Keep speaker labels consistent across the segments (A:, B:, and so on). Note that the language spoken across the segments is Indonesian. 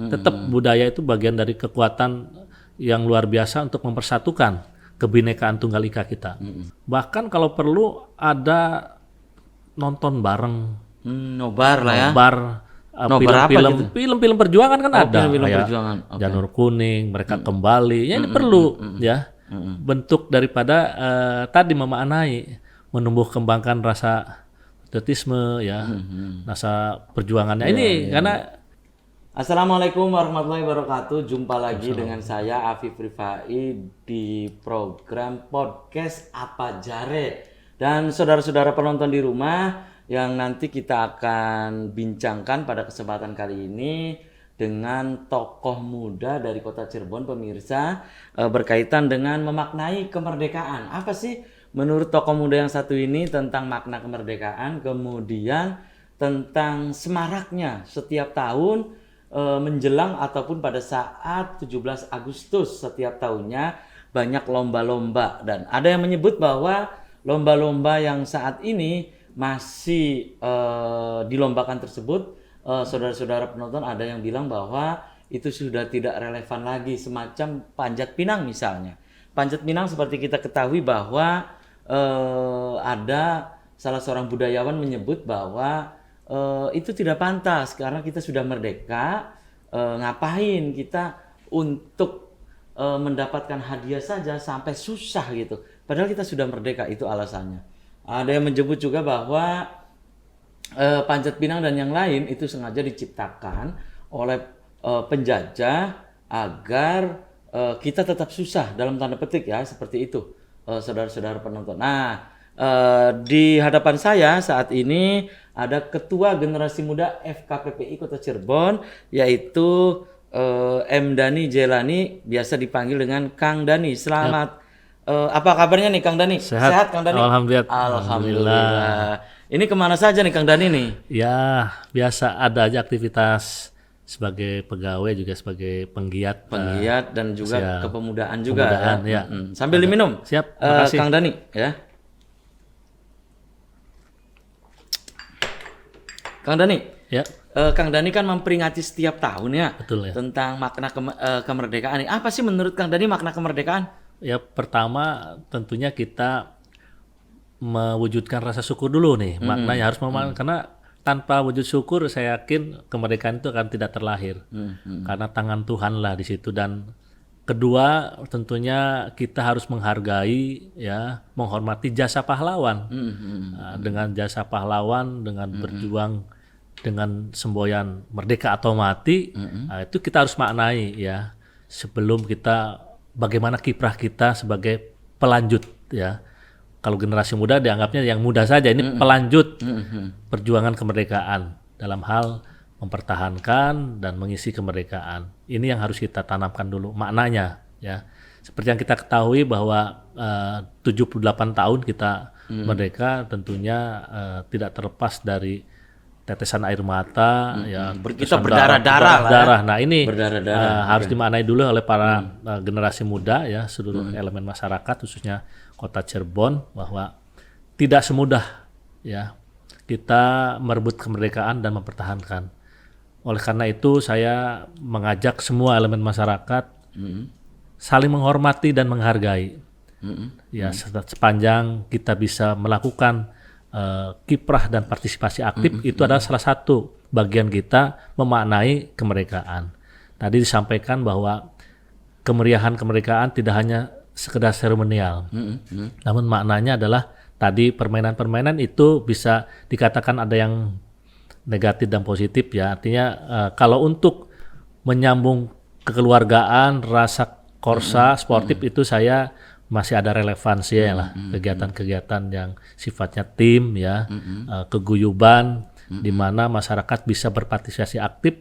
A: Tetap budaya itu bagian dari kekuatan yang luar biasa untuk mempersatukan kebinekaan Tunggal Ika kita. Bahkan kalau perlu ada nonton bareng,
B: Nobar lah ya.
A: nobar,
B: Nobar apa
A: film-film,
B: gitu?
A: film-film perjuangan kan ada,
B: Film-film
A: kayak
B: perjuangan. Oke.
A: Janur Kuning, Mereka Kembali. Ya ini perlu ya bentuk daripada tadi memaknai, menumbuh kembangkan rasa patriotisme ya, rasa perjuangannya ini karena.
B: Assalamualaikum warahmatullahi wabarakatuh. Jumpa lagi dengan saya Afif Rifai di program podcast Apa Jare. Dan saudara-saudara penonton di rumah yang nanti kita akan bincangkan pada kesempatan kali ini dengan tokoh muda dari Kota Cirebon, pemirsa, berkaitan dengan memaknai kemerdekaan. Apa sih menurut tokoh muda yang satu ini tentang makna kemerdekaan, kemudian tentang semaraknya setiap tahun menjelang ataupun pada saat 17 Agustus setiap tahunnya banyak lomba-lomba, dan ada yang menyebut bahwa lomba-lomba yang saat ini masih dilombakan tersebut, saudara-saudara penonton, ada yang bilang bahwa itu sudah tidak relevan lagi, semacam panjat pinang misalnya. Panjat pinang seperti kita ketahui bahwa ada salah seorang budayawan menyebut bahwa itu tidak pantas karena kita sudah merdeka. Ngapain kita untuk mendapatkan hadiah saja sampai susah gitu, padahal kita sudah merdeka, itu alasannya. Ada yang menyebut juga bahwa panjat pinang dan yang lain itu sengaja diciptakan oleh penjajah agar kita tetap susah, dalam tanda petik ya, seperti itu, saudara-saudara penonton. Nah, di hadapan saya saat ini ada Ketua Generasi Muda FKPPI Kota Cirebon, yaitu M. Dani Jelani, biasa dipanggil dengan Kang Dani. Selamat. Apa kabarnya nih Kang Dani?
A: Sehat
B: Kang Dani?
A: Alhamdulillah.
B: Alhamdulillah. Ini kemana saja nih Kang Dani nih?
A: Ya biasa ada aja aktivitas sebagai pegawai, juga sebagai penggiat
B: Dan juga kepemudaan juga.
A: Kepemudaan, ya.
B: Sambil diminum.
A: Siap, makasih.
B: Kang Dani ya. Kang Dani,
A: Ya,
B: Kang Dani kan memperingati setiap tahun ya,
A: betul ya.
B: tentang makna kemerdekaan. Apa sih menurut Kang Dani makna kemerdekaan?
A: Ya pertama tentunya kita mewujudkan rasa syukur dulu nih. Maknanya harus karena tanpa wujud syukur saya yakin kemerdekaan itu akan tidak terlahir. Karena tangan Tuhan lah di situ. Dan kedua tentunya kita harus menghargai ya, menghormati jasa pahlawan. Dengan jasa pahlawan, dengan berjuang dengan semboyan merdeka atau mati, itu kita harus maknai ya, sebelum kita bagaimana kiprah kita sebagai pelanjut ya. Kalau generasi muda dianggapnya yang muda saja, ini pelanjut perjuangan kemerdekaan dalam hal mempertahankan dan mengisi kemerdekaan. Ini yang harus kita tanamkan dulu maknanya ya. Seperti yang kita ketahui bahwa 78 tahun kita merdeka, tentunya tidak terlepas dari tetesan air mata ya,
B: Kita berdarah-darah.
A: Nah, ini harus
B: Okay.
A: dimaknai dulu oleh para generasi muda ya, seluruh elemen masyarakat khususnya Kota Cirebon, bahwa tidak semudah ya kita merebut kemerdekaan dan mempertahankan. Oleh karena itu saya mengajak semua elemen masyarakat saling menghormati dan menghargai. Ya, sepanjang kita bisa melakukan kiprah dan partisipasi aktif, itu adalah salah satu bagian kita memaknai kemerdekaan. Tadi disampaikan bahwa kemeriahan kemerdekaan tidak hanya sekedar seremonial, namun maknanya adalah tadi permainan-permainan itu bisa dikatakan ada yang negatif dan positif ya. Artinya kalau untuk menyambung kekeluargaan, rasa korsa sportif itu saya masih ada relevansi ya lah, kegiatan-kegiatan yang sifatnya tim ya, keguyuban, di mana masyarakat bisa berpartisipasi aktif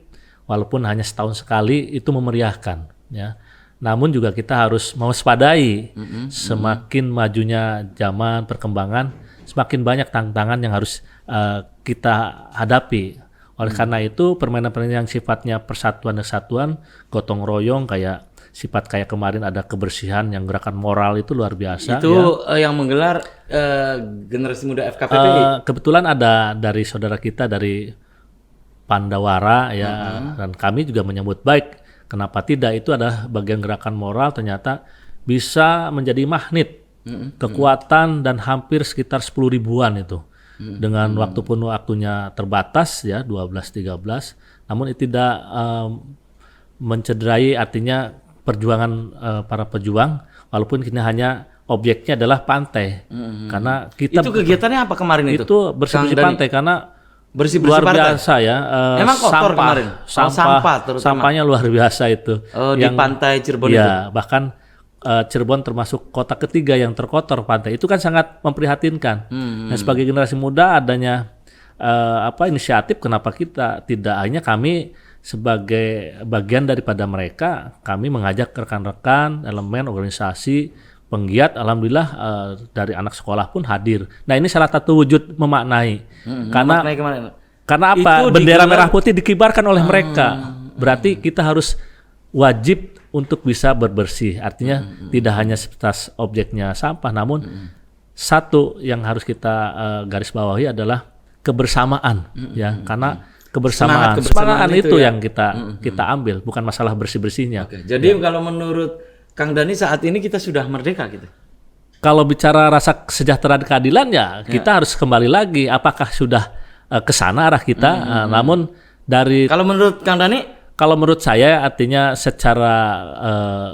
A: walaupun hanya setahun sekali, itu memeriahkan ya. Namun juga kita harus mewaspadai, semakin majunya zaman perkembangan, semakin banyak tantangan yang harus kita hadapi. Oleh karena itu permainan-permainan yang sifatnya persatuan dan kesatuan, gotong royong, kayak sifat kayak kemarin ada kebersihan yang gerakan moral itu luar biasa.
B: Itu ya. Yang menggelar generasi muda FKPPI.
A: Kebetulan ada dari saudara kita dari Pandawara ya, dan kami juga menyambut baik. Kenapa tidak? Itu adalah bagian gerakan moral, ternyata bisa menjadi magnet kekuatan dan hampir sekitar 10 ribuan itu. Dengan waktunya terbatas ya 12-13, namun itu tidak mencederai artinya perjuangan para pejuang, walaupun ini hanya objeknya adalah pantai. Karena kita
B: itu kegiatannya apa kemarin itu?
A: Itu bersih-bersih pantai karena
B: bersih-bersih
A: luar
B: pantai?
A: biasa ya.
B: Emang kotor kemarin? Sampah terutama.
A: Sampahnya luar biasa itu.
B: Di pantai Cirebon itu?
A: Ya, bahkan Cirebon termasuk kota ketiga yang terkotor pantai. Itu kan sangat memprihatinkan. Nah, sebagai generasi muda adanya inisiatif, kenapa kita tidak, hanya kami sebagai bagian daripada mereka, kami mengajak rekan-rekan, elemen, organisasi, penggiat, alhamdulillah dari anak sekolah pun hadir. Nah, ini salah satu wujud memaknai. Karena apa?
B: Itu
A: Bendera merah putih dikibarkan oleh mereka. Berarti kita harus wajib untuk bisa berbersih. Artinya tidak hanya sebatas objeknya sampah, namun satu yang harus kita garis bawahi adalah kebersamaan, ya. Karena kebersamaan itu yang kita ambil, bukan masalah bersih-bersihnya.
B: Jadi kalau menurut Kang Dhani saat ini kita sudah merdeka gitu.
A: Kalau bicara rasa sejahtera keadilan ya kita harus kembali lagi apakah sudah ke sana arah kita. Namun dari
B: kalau menurut Kang Dhani,
A: kalau menurut saya artinya secara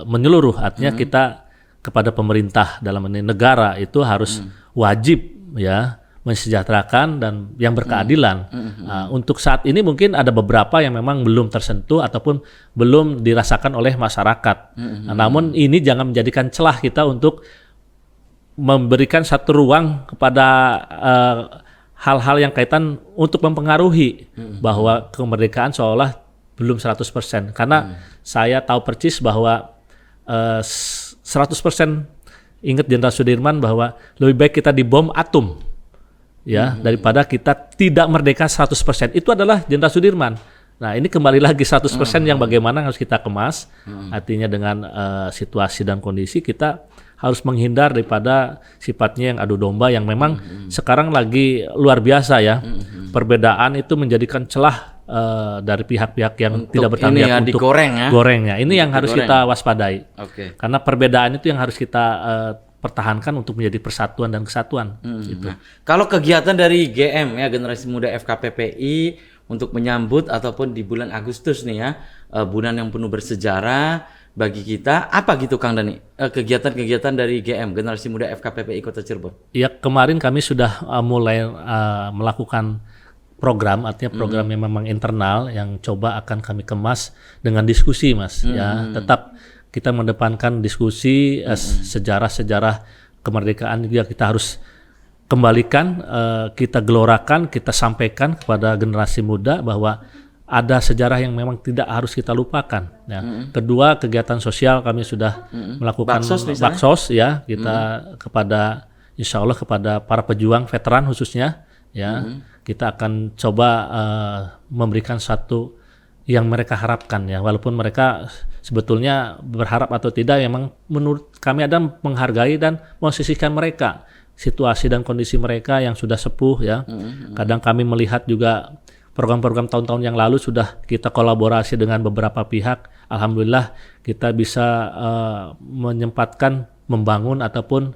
A: menyeluruh, artinya kita kepada pemerintah dalam ini negara itu harus wajib ya mensejahterakan dan yang berkeadilan. Untuk saat ini mungkin ada beberapa yang memang belum tersentuh ataupun belum dirasakan oleh masyarakat. Namun ini jangan menjadikan celah kita untuk memberikan satu ruang kepada hal-hal yang kaitan untuk mempengaruhi bahwa kemerdekaan seolah belum 100%. Karena saya tahu persis bahwa 100% ingat Jenderal Sudirman bahwa lebih baik kita dibom atom ya daripada kita tidak merdeka 100%. Itu adalah Jenderal Sudirman. Nah, ini kembali lagi 100% yang bagaimana harus kita kemas. Artinya dengan situasi dan kondisi kita harus menghindar daripada sifatnya yang adu domba yang memang sekarang lagi luar biasa ya. Perbedaan itu menjadikan celah dari pihak-pihak yang untuk tidak bertanggung jawab untuk gorengnya. Ini yang harus kita waspadai. Karena perbedaan itu yang harus kita pertahankan untuk menjadi persatuan dan kesatuan. Gitu.
B: Nah, kalau kegiatan dari GM ya Generasi Muda FKPPI untuk menyambut ataupun di bulan Agustus nih ya, bulan yang penuh bersejarah bagi kita, apa gitu Kang Dhani? Kegiatan-kegiatan dari GM Generasi Muda FKPPI Kota Cirebon.
A: Ya, kemarin kami sudah mulai melakukan program, artinya program yang memang internal yang coba akan kami kemas dengan diskusi, Mas. Ya, tetap kita mendepankan diskusi sejarah-sejarah kemerdekaan juga kita harus kembalikan, kita gelorakan, kita sampaikan kepada generasi muda bahwa ada sejarah yang memang tidak harus kita lupakan. Ya. Kedua, kegiatan sosial kami sudah melakukan baksos ya, kita kepada insya Allah kepada para pejuang veteran khususnya ya, kita akan coba memberikan satu yang mereka harapkan ya, walaupun mereka sebetulnya berharap atau tidak, memang menurut kami ada menghargai dan memposisikan mereka, situasi dan kondisi mereka yang sudah sepuh ya. Kadang kami melihat juga program-program tahun-tahun yang lalu sudah kita kolaborasi dengan beberapa pihak. Alhamdulillah kita bisa menyempatkan membangun ataupun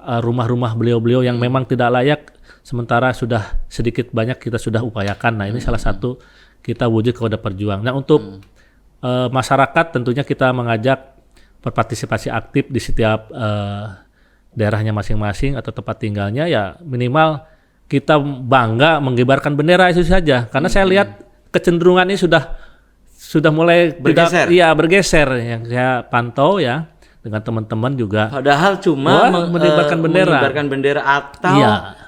A: rumah-rumah beliau-beliau yang memang tidak layak, sementara sudah sedikit banyak kita sudah upayakan. Nah, ini salah satu kita wujud kepada perjuangan. Nah, untuk masyarakat tentunya kita mengajak berpartisipasi aktif di setiap daerahnya masing-masing atau tempat tinggalnya, ya minimal kita bangga mengibarkan bendera itu saja. Karena saya lihat kecenderungan ini sudah mulai bergeser yang saya pantau ya dengan teman-teman juga.
B: Padahal cuma mengibarkan bendera atau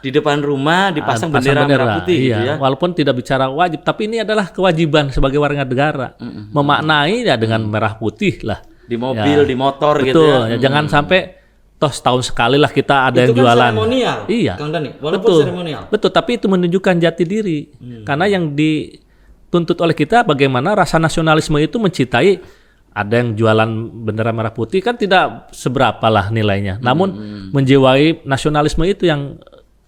B: di depan rumah dipasang bendera merah putih gitu ya.
A: Walaupun tidak bicara wajib, tapi ini adalah kewajiban sebagai warga negara. Memaknai ya dengan merah putih lah.
B: Di mobil, di motor gitu ya.
A: Jangan sampai toh setahun sekali lah kita ada
B: itu
A: yang jualan.
B: Seremonial,
A: iya.
B: Kang Dhani, walaupun seremonial.
A: Betul, tapi itu menunjukkan jati diri. Karena yang dituntut oleh kita bagaimana rasa nasionalisme itu mencintai. Ada yang jualan bendera merah putih kan tidak seberapa lah nilainya. Namun menjiwai nasionalisme itu yang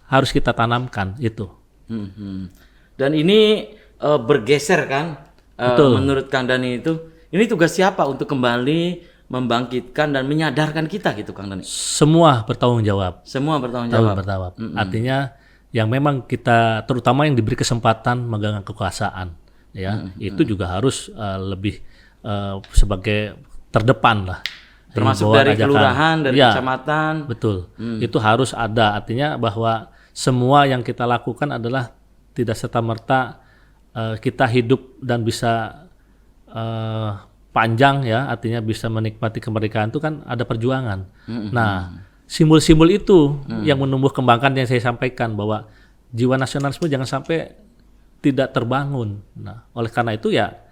A: harus kita tanamkan itu.
B: Dan ini bergeser kan. Menurut Kang Dani itu, ini tugas siapa untuk kembali membangkitkan dan menyadarkan kita gitu, Kang Dani?
A: Semua bertanggung jawab.
B: Semua bertanggung jawab.
A: Artinya yang memang kita, terutama yang diberi kesempatan megang kekuasaan, ya, itu juga harus lebih sebagai terdepan lah.
B: Termasuk
A: Himbauan,
B: dari
A: ajakan.
B: kelurahan, dari
A: Ya,
B: kecamatan.
A: betul. Itu harus ada. Artinya bahwa semua yang kita lakukan adalah tidak serta-merta kita hidup dan bisa panjang ya, artinya bisa menikmati kemerdekaan itu kan ada perjuangan. Nah, simbol-simbol itu yang menumbuh kembangkan yang saya sampaikan bahwa jiwa nasionalisme jangan sampai tidak terbangun. Nah, oleh karena itu ya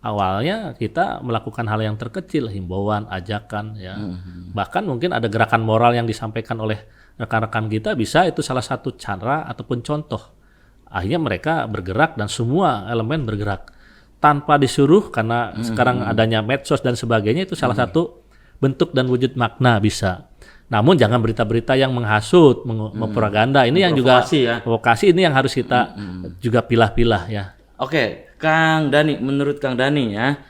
A: awalnya kita melakukan hal yang terkecil, himbauan, ajakan ya. Bahkan mungkin ada gerakan moral yang disampaikan oleh rekan-rekan kita, bisa itu salah satu cara ataupun contoh. Akhirnya mereka bergerak dan semua elemen bergerak tanpa disuruh, karena sekarang adanya medsos dan sebagainya, itu salah satu bentuk dan wujud makna bisa. Namun jangan berita-berita yang menghasut, mempropaganda. Ini yang juga provokasi, ini yang harus kita juga pilah-pilah ya.
B: Oke, Kang Dani, menurut Kang Dani ya,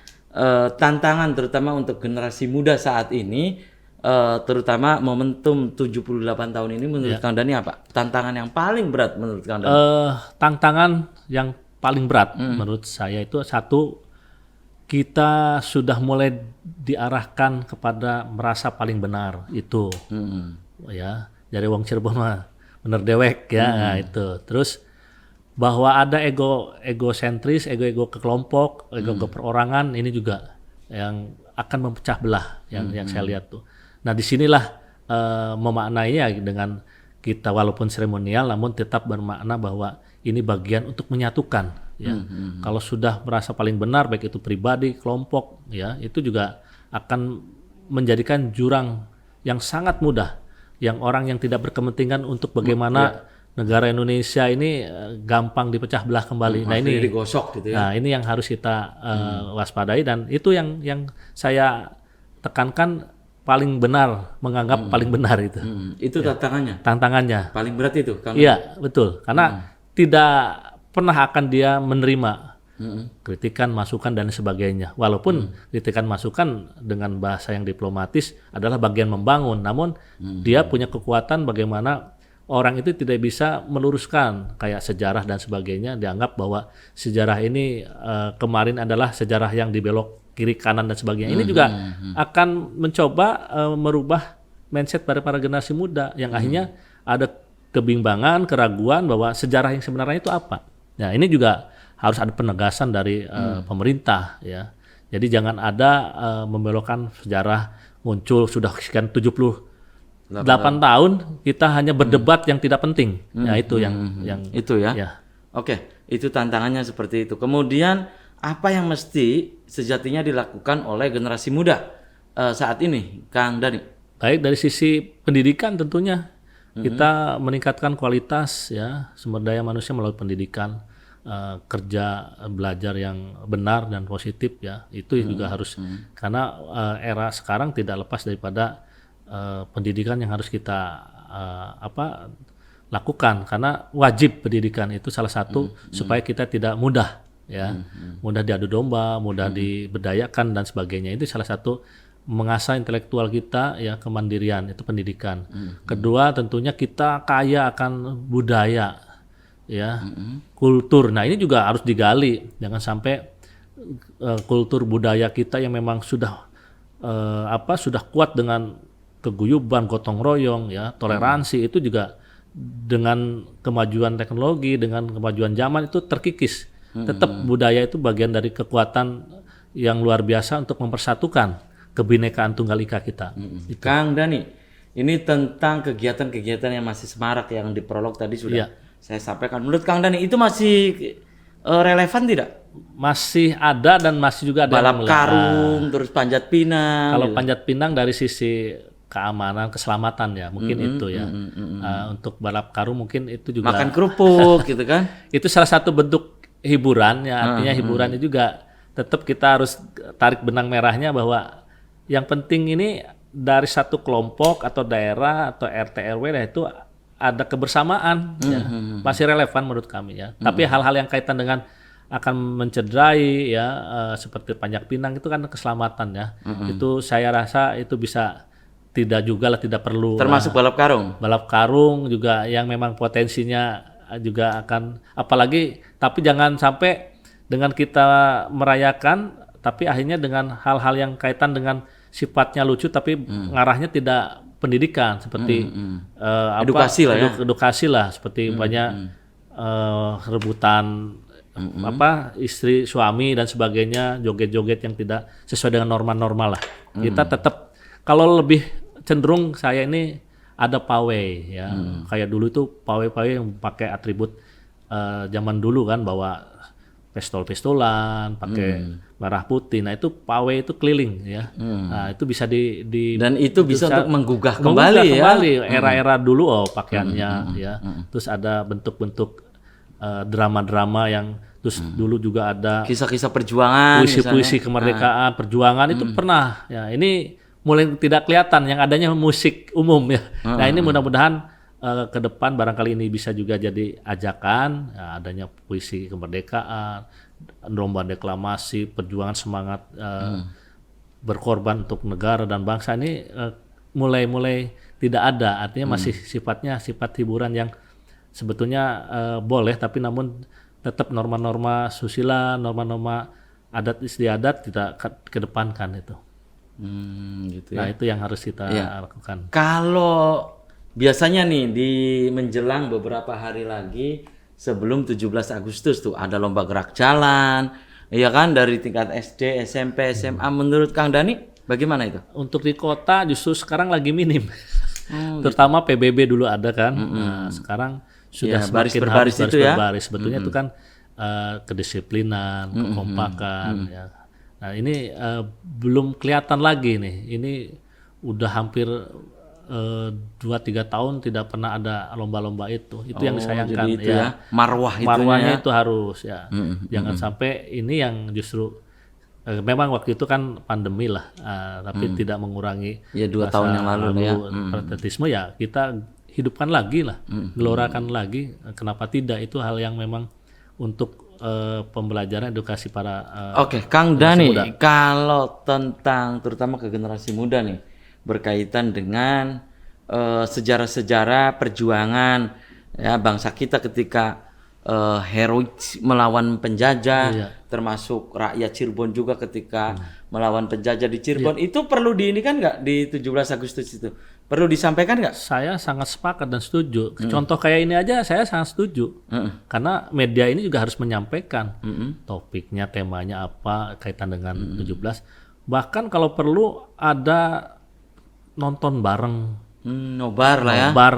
B: tantangan terutama untuk generasi muda saat ini, terutama momentum 78 tahun ini, menurut Kang Dani apa? Tantangan yang paling berat menurut Kang Dani?
A: Tantangan yang paling berat menurut saya itu satu, kita sudah mulai diarahkan kepada merasa paling benar itu, ya, dari wong Cirebon mah bener dewek ya, nah, itu. Terus bahwa ada egosentris, ego ke kelompok, ego ke perorangan, ini juga yang akan memecah belah yang saya lihat tuh. Nah, disinilah memaknainya dengan kita walaupun seremonial, namun tetap bermakna bahwa ini bagian untuk menyatukan. Ya, kalau sudah merasa paling benar, baik itu pribadi, kelompok, ya, itu juga akan menjadikan jurang yang sangat mudah, yang orang yang tidak berkepentingan untuk bagaimana negara Indonesia ini gampang dipecah belah kembali. Nah, ini
B: digosok gitu ya.
A: Nah, ini yang harus kita waspadai, dan itu yang saya tekankan, paling benar, menganggap paling benar itu.
B: Itu tantangannya.
A: Tantangannya.
B: Paling berat itu.
A: Iya, betul. Karena tidak pernah akan dia menerima kritikan, masukan dan sebagainya. Walaupun kritikan, masukan dengan bahasa yang diplomatis adalah bagian membangun, namun dia punya kekuatan bagaimana orang itu tidak bisa meluruskan kayak sejarah dan sebagainya. Dianggap bahwa sejarah ini kemarin adalah sejarah yang dibelok kiri kanan dan sebagainya. Ini juga akan mencoba merubah mindset pada para generasi muda yang akhirnya ada kebimbangan, keraguan bahwa sejarah yang sebenarnya itu apa. Nah, ini juga harus ada penegasan dari pemerintah ya. Jadi jangan ada membelokkan sejarah, muncul sudah sekian 78 tahun kita hanya berdebat yang tidak penting. Nah, itu yang
B: itu ya. Oke, itu tantangannya seperti itu. Kemudian apa yang mesti sejatinya dilakukan oleh generasi muda saat ini, Kang Dani?
A: Baik dari sisi pendidikan tentunya kita meningkatkan kualitas ya sumber daya manusia melalui pendidikan, kerja belajar yang benar dan positif ya, itu juga harus, karena era sekarang tidak lepas daripada pendidikan yang harus kita lakukan, karena wajib pendidikan itu salah satu supaya kita tidak mudah ya, mudah diadu domba, mudah diberdayakan dan sebagainya. Itu salah satu mengasah intelektual kita ya, kemandirian, itu pendidikan. Kedua tentunya kita kaya akan budaya ya, kultur. Nah, ini juga harus digali, jangan sampai kultur budaya kita yang memang sudah sudah kuat dengan keguyuban, gotong royong ya, toleransi, itu juga dengan kemajuan teknologi, dengan kemajuan zaman itu terkikis. Tetap budaya itu bagian dari kekuatan yang luar biasa untuk mempersatukan kebinekaan tunggal ika kita.
B: Kang Dani, ini tentang kegiatan-kegiatan yang masih semarak yang di prolog tadi sudah saya sampaikan. Menurut Kang Dani itu masih relevan tidak?
A: Masih ada dan masih juga ada
B: balap karung, terus panjat pinang.
A: Kalau panjat pinang dari sisi keamanan, keselamatan ya, mungkin itu ya. Untuk balap karung mungkin itu juga
B: makan kerupuk gitu kan.
A: Itu salah satu bentuk hiburan ya, artinya hiburan itu juga tetap kita harus tarik benang merahnya bahwa yang penting ini dari satu kelompok atau daerah atau RT RW itu ada kebersamaan ya. Masih relevan menurut kami ya. Tapi hal-hal yang kaitan dengan akan mencederai ya seperti Panjak Pinang itu kan keselamatan ya. Itu saya rasa itu bisa tidak perlu
B: Termasuk balap karung.
A: balap karung juga yang memang potensinya juga akan apalagi tapi jangan sampai dengan kita merayakan tapi akhirnya dengan hal-hal yang kaitan dengan sifatnya lucu tapi ngarahnya tidak pendidikan seperti
B: Edukasi lah ya.
A: edukasi lah seperti banyak rebutan istri suami dan sebagainya joget-joget yang tidak sesuai dengan norma-norma lah. Kita tetap kalau lebih cenderung saya ini ada pawai ya. Kayak dulu itu pawai-pawai yang pakai atribut zaman dulu kan bawa pistol-pistolan, pakai merah putih. Nah, itu pawai itu keliling ya. Nah, itu bisa
B: dan itu bisa untuk menggugah kembali ya.
A: Era-era dulu pakaiannya ya. Terus ada bentuk-bentuk drama-drama yang terus dulu juga ada
B: Kisah-kisah perjuangan,
A: puisi-puisi kemerdekaan, perjuangan itu pernah ya. Ini mulai tidak kelihatan yang adanya musik umum ya. Nah, ini mudah-mudahan ke depan barangkali ini bisa juga jadi ajakan ya, adanya puisi kemerdekaan, lomba deklamasi, perjuangan semangat berkorban untuk negara dan bangsa ini mulai tidak ada. Artinya masih sifatnya sifat hiburan yang sebetulnya boleh tapi namun tetap norma-norma susila, norma-norma adat istiadat kita kedepankan itu.
B: Gitu
A: Nah,
B: ya.
A: itu yang harus kita lakukan.
B: Kalau biasanya nih di menjelang beberapa hari lagi sebelum 17 Agustus tuh ada lomba gerak jalan, ya kan dari tingkat SD, SMP, SMA. Menurut Kang Dhani bagaimana itu?
A: Untuk di kota justru sekarang lagi minim. Terutama PBB dulu ada kan. Nah, sekarang sudah
B: Ya, baris
A: semakin
B: berbaris
A: harus
B: itu ya.
A: berbaris. Sebetulnya itu kan kedisiplinan, kekompakan ya. Nah, ini belum kelihatan lagi nih. Ini udah hampir 2-3 tahun tidak pernah ada lomba-lomba itu. Itu yang disayangkan
B: Jadi itu ya, marwah itunya
A: marwahnya
B: ya.
A: itu harus ya. Jangan sampai ini yang justru memang waktu itu kan pandemi lah, tapi tidak mengurangi
B: Ya 2 tahun yang lalu ya.
A: patriotisme ya kita hidupkan lagi lah, gelorakan lagi. Kenapa tidak? Itu hal yang memang untuk pembelajaran edukasi para
B: Oke, Kang Dhani, kalau tentang terutama ke generasi muda nih berkaitan dengan sejarah-sejarah perjuangan ya bangsa kita ketika heroik melawan penjajah, termasuk rakyat Cirebon juga ketika melawan penjajah di Cirebon, itu perlu diinikan nggak di 17 Agustus itu? Perlu disampaikan nggak?
A: Saya sangat sepakat dan setuju. Contoh kayak ini aja saya sangat setuju. Karena media ini juga harus menyampaikan topiknya, temanya apa, kaitan dengan 17. Bahkan kalau perlu ada nonton bareng,
B: Nobar lah ya.
A: nobar,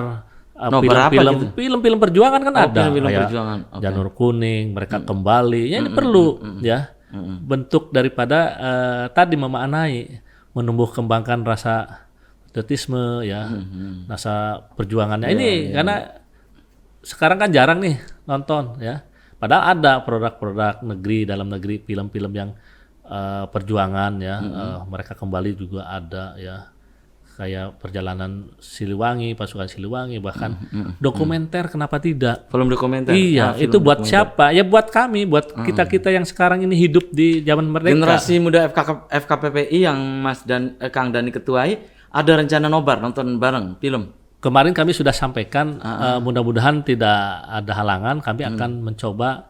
B: Nobar apa gitu?
A: film-film perjuangan kan ada.
B: Film-film
A: Kayak
B: perjuangan. Oke.
A: Janur Kuning, Mereka Kembali. Ya ini perlu ya. Bentuk daripada tadi memaknai, menumbuh kembangkan rasa patriotisme ya, rasa perjuangannya. Ini karena sekarang kan jarang nih nonton ya. Padahal ada produk-produk negeri, dalam negeri, film-film yang perjuangan ya. Mereka Kembali juga ada ya. Kayak perjalanan Siliwangi, pasukan Siliwangi, bahkan dokumenter kenapa tidak?
B: Film dokumenter.
A: Iya, itu buat siapa? Ya buat kami, buat kita-kita yang sekarang ini hidup di zaman merdeka.
B: Generasi muda FKPPI yang Mas dan Kang Dhani ketuai, ada rencana nobar nonton bareng film.
A: Kemarin kami sudah sampaikan, mudah-mudahan tidak ada halangan, kami akan mencoba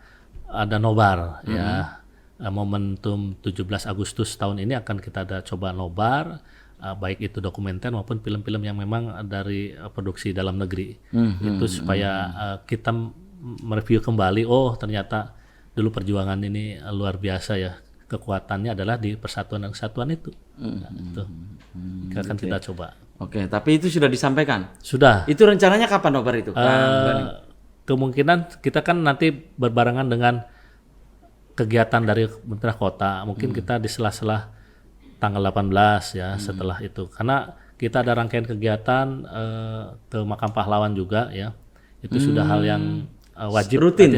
A: ada nobar ya. Momentum 17 Agustus tahun ini akan kita ada coba nobar, baik itu dokumenter maupun film-film yang memang dari produksi dalam negeri. Itu supaya kita mereview kembali, oh ternyata dulu perjuangan ini luar biasa ya. Kekuatannya adalah di persatuan dan kesatuan itu. Nah, itu. Kita akan kita coba.
B: Oke, tapi itu sudah disampaikan.
A: Sudah.
B: Itu rencananya kapan nobar itu?
A: Kemungkinan kita kan nanti berbarengan dengan kegiatan dari pemerintah kota. Mungkin kita di sela-sela tanggal 18 ya setelah itu. Karena kita ada rangkaian kegiatan ke Makam Pahlawan juga ya. Itu sudah hal yang wajib
B: rutin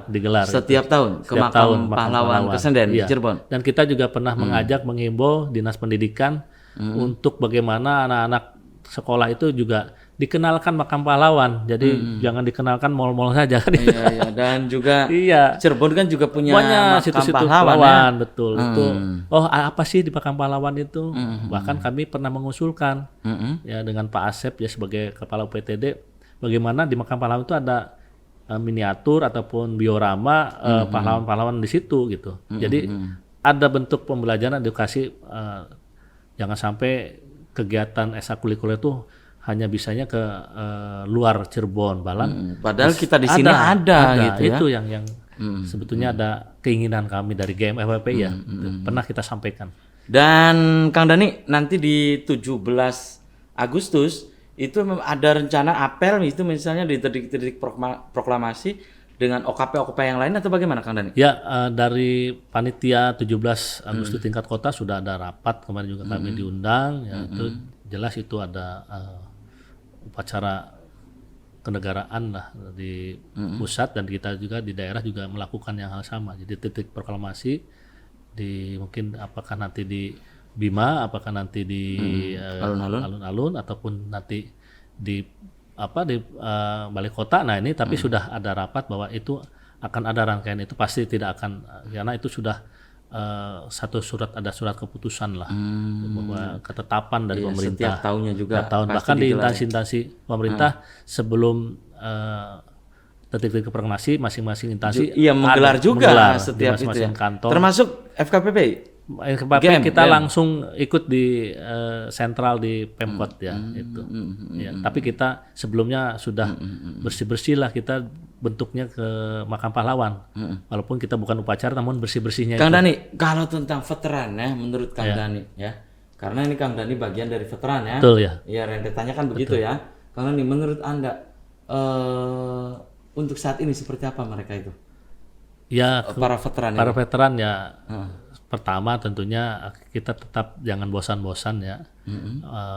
A: digelar
B: setiap tahun ke Makam Pahlawan Kesenden di Cirebon.
A: Dan kita juga pernah mengajak menghimbau Dinas Pendidikan untuk bagaimana anak-anak sekolah itu juga dikenalkan makam pahlawan. Jadi jangan dikenalkan mall-mall saja kan.
B: Iya, dan juga
A: Iya.
B: Cirebon kan juga punya
A: Banyak
B: makam
A: situs-situs
B: pahlawan ya.
A: pahlawan, betul. Itu apa sih di makam pahlawan itu? Bahkan kami pernah mengusulkan ya dengan Pak Asep ya sebagai kepala UPTD, bagaimana di makam pahlawan itu ada miniatur ataupun diorama pahlawan-pahlawan di situ gitu. Jadi ada bentuk pembelajaran edukasi, jangan sampai kegiatan ekstrakurikuler itu hanya bisanya ke luar Cirebon, Balang.
B: Padahal kita di sini ada gitu ya.
A: Itu yang sebetulnya ada keinginan kami dari GMFWP ya, pernah kita sampaikan.
B: Dan Kang Dani nanti di 17 Agustus itu ada rencana apel itu misalnya di titik-titik proklamasi dengan OKP yang lain atau bagaimana Kang Dani?
A: Ya, dari panitia 17 Agustus tingkat kota sudah ada rapat, kemarin juga kami diundang, ya itu jelas itu ada upacara kenegaraan lah di pusat, dan kita juga di daerah juga melakukan yang hal sama. Jadi titik proklamasi di mungkin apakah nanti di Bima, apakah nanti di alun-alun ataupun nanti di balai kota. Nah ini tapi sudah ada rapat bahwa itu akan ada rangkaian, itu pasti tidak akan, karena itu sudah ada surat keputusan lah bahwa ketetapan dari pemerintah
B: setiap tahunnya juga
A: tahun, bahkan di instansi pemerintah sebelum titik-titik proklamasi masing-masing instansi
B: menggelar juga setiap
A: di masing-masing
B: itu ya.
A: kantor,
B: termasuk FKPP.
A: Kita langsung ikut di sentral di Pemkot ya itu. Ya, tapi kita sebelumnya sudah bersih-bersih lah, kita bentuknya ke makam pahlawan. Walaupun kita bukan upacara namun bersih-bersihnya
B: Kang
A: itu.
B: Dani, kalau tentang veteran ya menurut Kang Dani ya. Karena ini Kang Dani bagian dari veteran ya.
A: Betul ya.
B: Iya, rentetannya kan begitu ya. Kang Dani, menurut Anda untuk saat ini seperti apa mereka itu?
A: Ya,
B: Para veteran
A: veteran ya. Pertama tentunya kita tetap jangan bosan-bosan ya,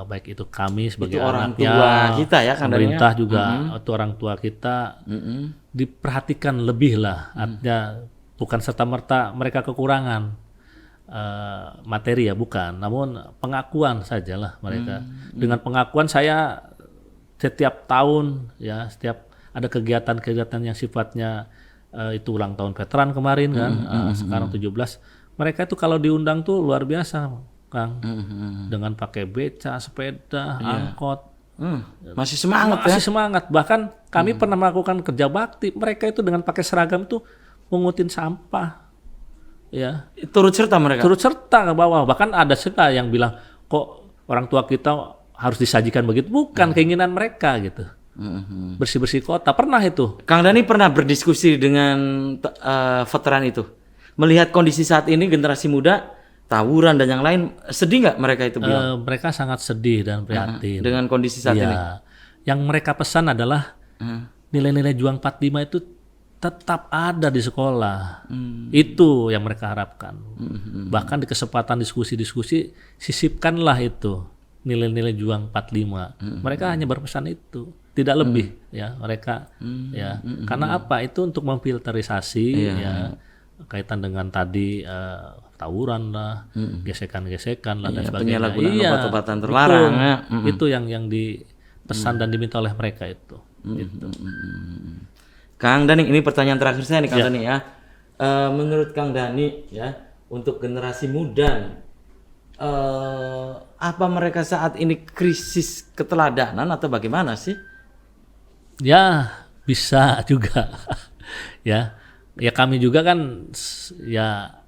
A: baik itu kami sebagai
B: itu orang
A: anaknya,
B: tua kita ya,
A: pemerintah juga, itu orang tua kita diperhatikan lebih lah, artinya bukan serta-merta mereka kekurangan materi ya, bukan, namun pengakuan sajalah mereka. Dengan pengakuan saya setiap tahun ya, setiap ada kegiatan-kegiatan yang sifatnya itu ulang tahun veteran kemarin kan, sekarang 17. Mereka itu kalau diundang tuh luar biasa, Kang. Dengan pakai beca, sepeda, angkot.
B: Masih semangat ya?
A: Masih semangat. Bahkan kami pernah melakukan kerja bakti. Mereka itu dengan pakai seragam tuh mengutin sampah. Ya.
B: Turut serta mereka?
A: Turut serta ke bawah. Bahkan ada serta yang bilang, kok orang tua kita harus disajikan begitu? Bukan keinginan mereka gitu. Bersih-bersih kota. Pernah itu.
B: Kang Dani pernah berdiskusi dengan veteran itu? Melihat kondisi saat ini generasi muda tawuran dan yang lain, sedih nggak mereka itu bilang?
A: Mereka sangat sedih dan prihatin
B: dengan kondisi saat ini.
A: Yang mereka pesan adalah nilai-nilai Juang 45 itu tetap ada di sekolah. Itu yang mereka harapkan. Bahkan di kesempatan diskusi-diskusi sisipkanlah itu nilai-nilai Juang 45. Mereka hanya berpesan itu, tidak lebih ya mereka ya. Karena apa? Itu untuk memfilterisasi ya. Kaitan dengan tadi tawuran lah, gesekan-gesekan lah dan sebagainya.
B: Obat-obatan terlarang.
A: Itu yang dipesan dan diminta oleh mereka itu.
B: Kang Dani, ini pertanyaan terakhir saya nih Kang Dani ya. Menurut Kang Dani ya, untuk generasi muda apa mereka saat ini krisis keteladanan atau bagaimana sih?
A: Ya, bisa juga. Ya kami juga kan ya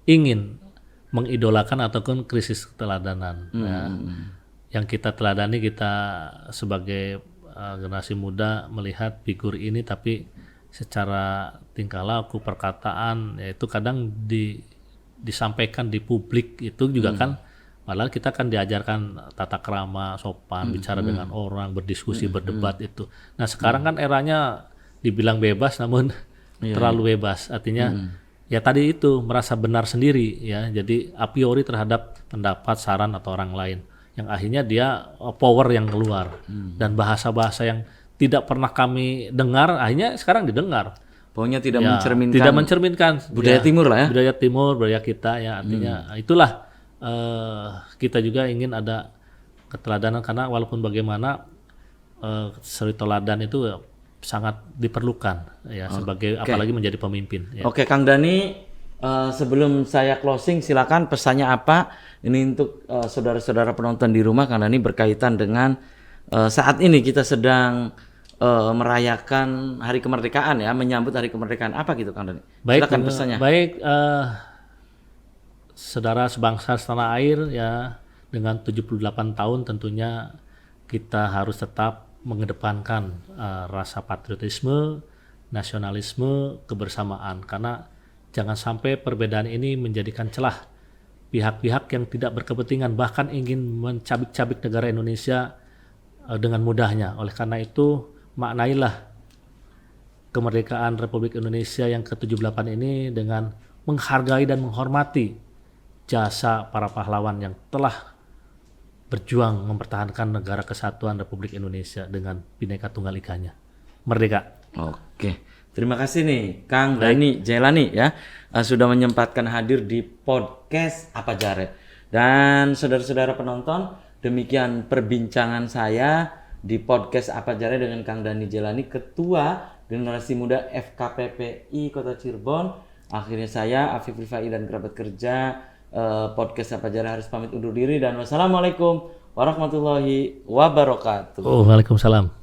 A: ingin mengidolakan ataupun krisis keteladanan. Ya. Yang kita teladani, kita sebagai generasi muda melihat figur ini, tapi secara tingkah laku, perkataan, yaitu kadang disampaikan di publik itu juga kan, padahal kita kan diajarkan tata krama, sopan, bicara dengan orang, berdiskusi, berdebat itu. Nah sekarang kan eranya dibilang bebas, namun terlalu bebas, artinya ya tadi itu merasa benar sendiri ya, jadi a priori terhadap pendapat, saran atau orang lain, yang akhirnya dia power yang keluar dan bahasa-bahasa yang tidak pernah kami dengar akhirnya sekarang didengar.
B: Pokoknya tidak
A: mencerminkan
B: budaya timur lah ya.
A: Budaya timur, budaya kita ya, artinya itulah kita juga ingin ada keteladanan, karena walaupun bagaimana suri teladan itu sangat diperlukan ya sebagai apalagi menjadi pemimpin. Ya.
B: Oke, Kang Dhani, sebelum saya closing, silakan pesannya apa? Ini untuk saudara-saudara penonton di rumah, Kang Dhani, berkaitan dengan saat ini kita sedang merayakan Hari Kemerdekaan ya, menyambut Hari Kemerdekaan. Apa gitu, Kang Dhani? Silakan pesannya.
A: Baik, saudara sebangsa setanah air ya, dengan 78 tahun tentunya kita harus tetap mengedepankan rasa patriotisme, nasionalisme, kebersamaan, karena jangan sampai perbedaan ini menjadikan celah pihak-pihak yang tidak berkepentingan bahkan ingin mencabik-cabik negara Indonesia dengan mudahnya. Oleh karena itu, maknailah kemerdekaan Republik Indonesia yang ke-78 ini dengan menghargai dan menghormati jasa para pahlawan yang telah berjuang mempertahankan negara kesatuan Republik Indonesia dengan Bhinneka Tunggal Ikanya. Merdeka.
B: Oke, terima kasih nih Kang Dhani Jailani ya, sudah menyempatkan hadir di podcast Apa Jare. Dan saudara-saudara penonton, demikian perbincangan saya di podcast Apa Jare dengan Kang Dhani Jailani, Ketua Generasi Muda FKPPI Kota Cirebon. Akhirnya saya Afif Rifai dan kerabat kerja podcast Apa Jare harus pamit undur diri, dan wassalamualaikum warahmatullahi wabarakatuh.
A: Waalaikumsalam.